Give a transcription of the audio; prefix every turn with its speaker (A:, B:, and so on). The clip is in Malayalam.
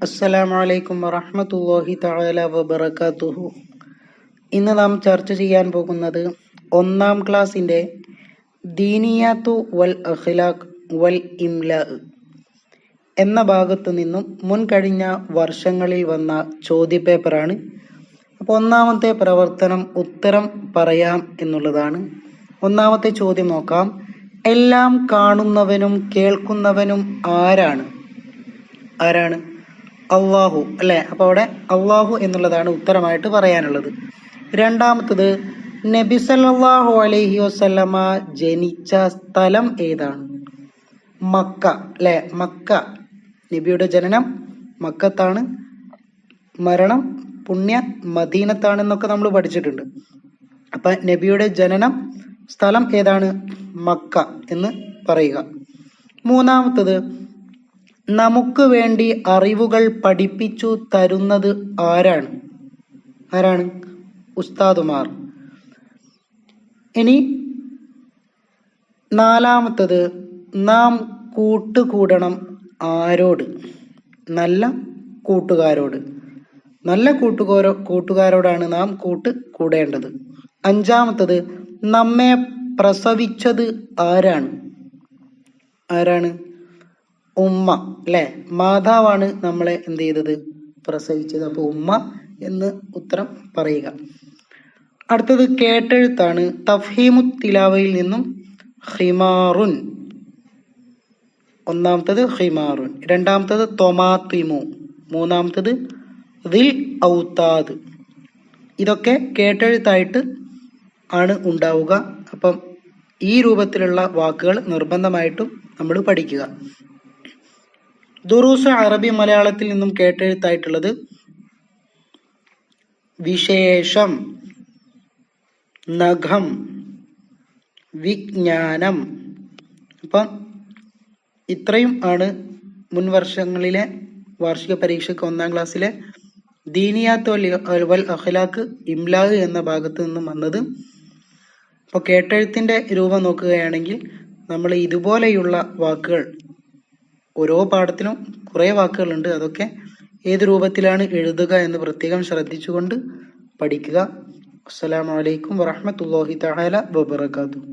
A: അസ്സലാമു അലൈക്കും വറഹ്മത്തുള്ളാഹി തആല വബറകാതുഹു. ഇന്ന് നാം ചർച്ച ചെയ്യാൻ പോകുന്നത് ഒന്നാം ക്ലാസ്സിന്റെ ദീനിയാത്തു വൽ അഖ്ലാഖ് വൽ ഇംലാ എന്ന ഭാഗത്തു നിന്നും മുൻകഴിഞ്ഞ വർഷങ്ങളിൽ വന്ന ചോദ്യപേപ്പറാണ്. അപ്പോൾ ഒന്നാമത്തെ പ്രവർത്തനം ഉത്തരം പറയാം എന്നുള്ളതാണ്. ഒന്നാമത്തെ ചോദ്യം നോക്കാം. എല്ലാം കാണുന്നവനും കേൾക്കുന്നവനും ആരാണ്? അള്ളാഹു അല്ലെ. അപ്പൊ അവിടെ അള്ളാഹു എന്നുള്ളതാണ് ഉത്തരമായിട്ട് പറയാനുള്ളത്. രണ്ടാമത്തത്, നബി സല്ലല്ലാഹു അലൈഹി വസല്ലമ ജനിച്ച സ്ഥലം ഏതാണ്? മക്ക അല്ലെ. മക്ക, നബിയുടെ ജനനം മക്കത്താണ്, മരണം പുണ്യ മദീനത്താണെന്നൊക്കെ നമ്മൾ പഠിച്ചിട്ടുണ്ട്. അപ്പൊ നബിയുടെ ജനനം സ്ഥലം ഏതാണ്? മക്ക എന്ന് പറയുക. മൂന്നാമത്തത്, നമുക്ക് വേണ്ടി അറിവുകൾ പഠിപ്പിച്ചു തരുന്നത് ആരാണ്? ഉസ്താദുമാർ. ഇനി നാലാമത്തത്, നാം കൂട്ടുകൂടണം ആരോട്? നല്ല കൂട്ടുകാരോട്. നല്ല കൂട്ടുകാരോടാണ് നാം കൂടേണ്ടത്. അഞ്ചാമത്തത്, നമ്മെ പ്രസവിച്ചത് ആരാണ്? ഉമ്മ അല്ലെ. മാതാവാണ് നമ്മളെ എന്ത് ചെയ്തത്? പ്രസവിച്ചത്. അപ്പൊ ഉമ്മ എന്ന് ഉത്തരം പറയുക. അടുത്തത് കേട്ടെഴുത്താണ്. തഫ്ഹീമു തിലാവയിൽ നിന്നും ഹിമാറുൻ. ഒന്നാമത്തത് ഹിമാറുൻ, രണ്ടാമത്തത് തൊമാത്തിമു, മൂന്നാമത്തത് ദിൽ ഔത്താദ്. ഇതൊക്കെ കേട്ടെഴുത്തായിട്ട് ആണ് ഉണ്ടാവുക. അപ്പം ഈ രൂപത്തിലുള്ള വാക്കുകൾ നിർബന്ധമായിട്ടും നമ്മൾ പഠിക്കുക. ദുറൂസ് അറബി മലയാളത്തിൽ നിന്നും കേട്ടെഴുത്തായിട്ടുള്ളത് വിശേഷം, നഖം, വിജ്ഞാനം. അപ്പം ഇത്രയും ആണ് മുൻ വർഷങ്ങളിലെ വാർഷിക പരീക്ഷയ്ക്ക് ഒന്നാം ക്ലാസ്സിലെ ദീനിയാത്ത് വൽ അഖ്ലാഖ് ഇംലാ എന്ന ഭാഗത്ത് നിന്നും വന്നത്. അപ്പോൾ കേട്ടെഴുത്തിന്റെ രൂപം നോക്കുകയാണെങ്കിൽ നമ്മൾ ഇതുപോലെയുള്ള വാക്കുകൾ, ഓരോ പാഠത്തിലും കുറേ വാക്കുകളുണ്ട്, അതൊക്കെ ഏത് രൂപത്തിലാണ് എഴുതുക എന്ന് പ്രത്യേകം ശ്രദ്ധിച്ചുകൊണ്ട് പഠിക്കുക. അസ്സലാമു അലൈക്കും വറഹ്മത്തുള്ളാഹി തആല വബറകാതുഹു.